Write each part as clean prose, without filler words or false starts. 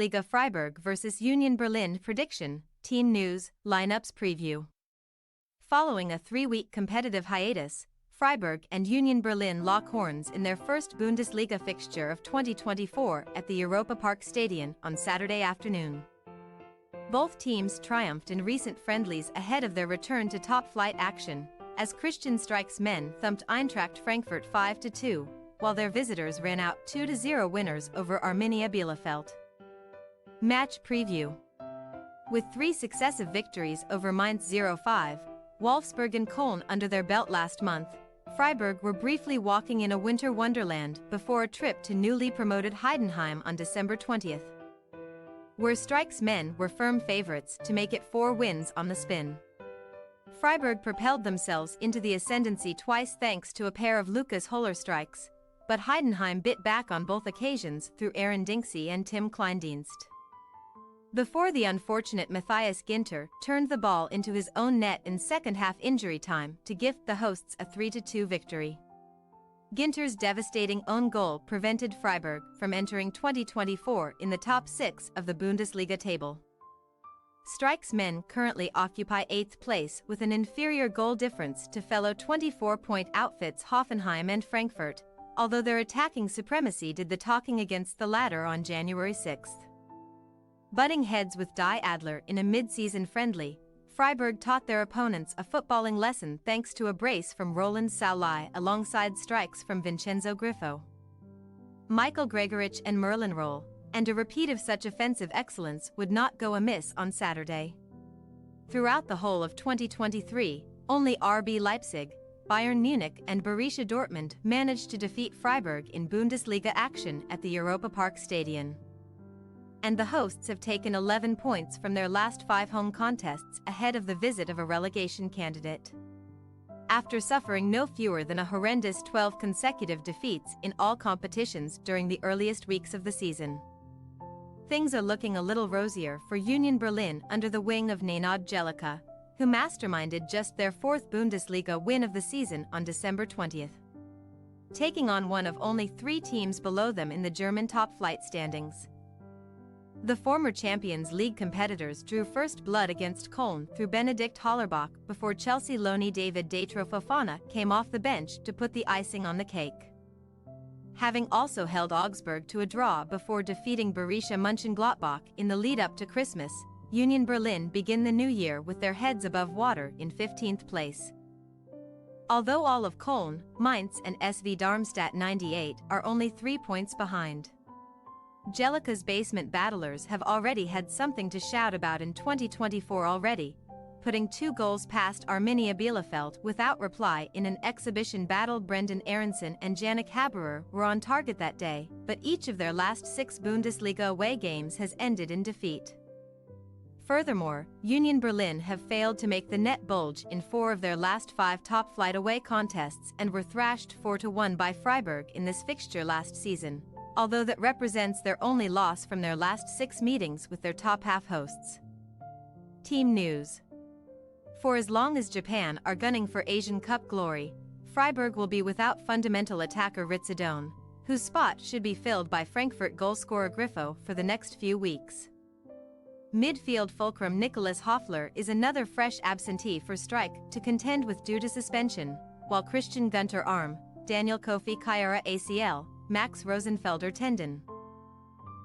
Bundesliga Freiburg vs Union Berlin prediction, team news, lineups preview. Following a 3-week competitive hiatus, Freiburg and Union Berlin lock horns in their first Bundesliga fixture of 2024 at the Europa-Park Stadion on Saturday afternoon. Both teams triumphed in recent friendlies ahead of their return to top-flight action, as Christian Streik's men thumped Eintracht Frankfurt 5-2, while their visitors ran out 2-0 winners over Arminia Bielefeld. Match preview. With 3 successive victories over Mainz 05, Wolfsburg and Köln under their belt last month, Freiburg were briefly walking in a winter wonderland before a trip to newly promoted Heidenheim on December 20th. Where Streik's men were firm favorites to make it 4 wins on the spin. Freiburg propelled themselves into the ascendancy twice thanks to a pair of Lucas Höhler strikes, but Heidenheim bit back on both occasions through Aaron Dinksey and Tim Kleindienst. Before the unfortunate Matthias Ginter turned the ball into his own net in second-half injury time to gift the hosts a 3-2 victory. Ginter's devastating own goal prevented Freiburg from entering 2024 in the top 6 of the Bundesliga table. Streik's men currently occupy 8th place with an inferior goal difference to fellow 24-point outfits Hoffenheim and Frankfurt, although their attacking supremacy did the talking against the latter on January 6. Butting heads with Die Adler in a mid-season friendly, Freiburg taught their opponents a footballing lesson thanks to a brace from Roland Saulai alongside strikes from Vincenzo Griffo, Michael Gregorich and Merlin Roll, and a repeat of such offensive excellence would not go amiss on Saturday. Throughout the whole of 2023, only RB Leipzig, Bayern Munich and Borussia Dortmund managed to defeat Freiburg in Bundesliga action at the Europa-Park Stadion. And the hosts have taken 11 points from their last 5 home contests ahead of the visit of a relegation candidate. After suffering no fewer than a horrendous 12 consecutive defeats in all competitions during the earliest weeks of the season. Things are looking a little rosier for Union Berlin under the wing of Nenad Jellica, who masterminded just their 4th Bundesliga win of the season on December 20th. Taking on one of only 3 teams below them in the German top-flight standings. The former Champions League competitors drew first blood against Köln through Benedikt Hollerbach before Chelsea loanee David Datro Fofana came off the bench to put the icing on the cake. Having also held Augsburg to a draw before defeating Borussia Mönchengladbach in the lead-up to Christmas, Union Berlin begin the new year with their heads above water in 15th place. Although all of Köln, Mainz and SV Darmstadt 98 are only 3 points behind. Jellica's basement battlers have already had something to shout about in 2024 already, putting 2 goals past Arminia Bielefeld without reply in an exhibition battle. Brendan Aronson and Jannik Haberer were on target that day, but each of their last 6 Bundesliga away games has ended in defeat. Furthermore, Union Berlin have failed to make the net bulge in 4 of their last 5 top-flight away contests and were thrashed 4-1 by Freiburg in this fixture last season, although that represents their only loss from their last 6 meetings with their top-half hosts. Team news. For as long as Japan are gunning for Asian Cup glory, Freiburg will be without fundamental attacker Ritzadone, whose spot should be filled by Frankfurt goalscorer Griffo for the next few weeks. Midfield fulcrum Nicolas Höfler is another fresh absentee for Streik to contend with due to suspension, while Christian Gunter arm, Daniel Kofi Kyara ACL, Max Rosenfelder tendon,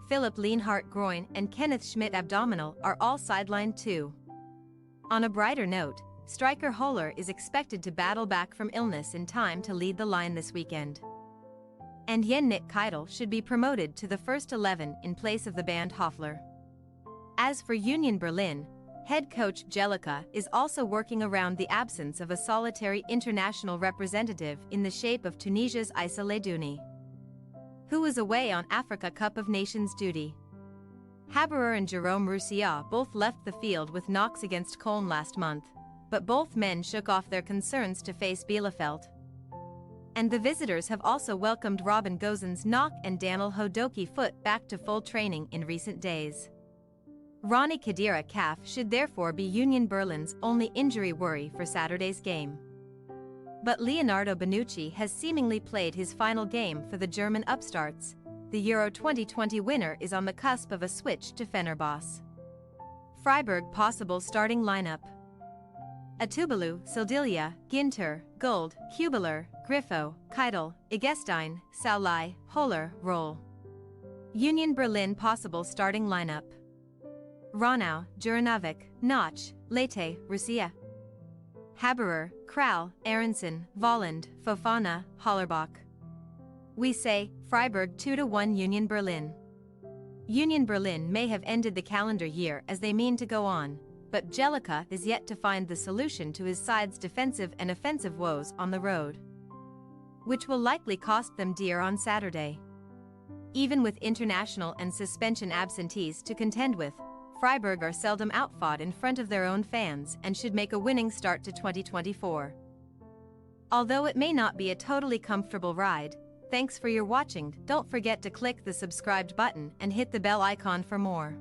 Philipp Lienhardt groin and Kenneth Schmidt abdominal are all sidelined too. On a brighter note, striker Höhler is expected to battle back from illness in time to lead the line this weekend. And Yen-Nick Keitel should be promoted to the first 11 in place of the banned Höfler. As for Union Berlin, head coach Jellica is also working around the absence of a solitary international representative in the shape of Tunisia's Issa Leidouni, who was away on Africa Cup of Nations duty. Haberer and Jerome Roussillon both left the field with knocks against Köln last month, but both men shook off their concerns to face Bielefeld. And the visitors have also welcomed Robin Gosens' knock and Daniel Hodoki foot back to full training in recent days. Ronnie Khedira calf should therefore be Union Berlin's only injury worry for Saturday's game. But Leonardo Bonucci has seemingly played his final game for the German upstarts. the Euro 2020 winner is on the cusp of a switch to Fenerbahce. Freiburg possible starting lineup: Atubolu, Sildilia, Ginter, Gold, Hubeler, Griffo, Keitel, Igestein, Saulai, Holler, Roll. Union Berlin possible starting lineup: Ronau, Juranovic, Notch, Leite, Russia. Haberer, Kral, Aronson, Volland, Fofana, Hollerbach. We say, Freiburg 2-1 Union Berlin. Union Berlin may have ended the calendar year as they mean to go on, but Jellicoe is yet to find the solution to his side's defensive and offensive woes on the road, which will likely cost them dear on Saturday. Even with international and suspension absentees to contend with, Freiburg are seldom outfought in front of their own fans and should make a winning start to 2024. Although it may not be a totally comfortable ride, thanks for your watching. Don't forget to click the subscribed button and hit the bell icon for more.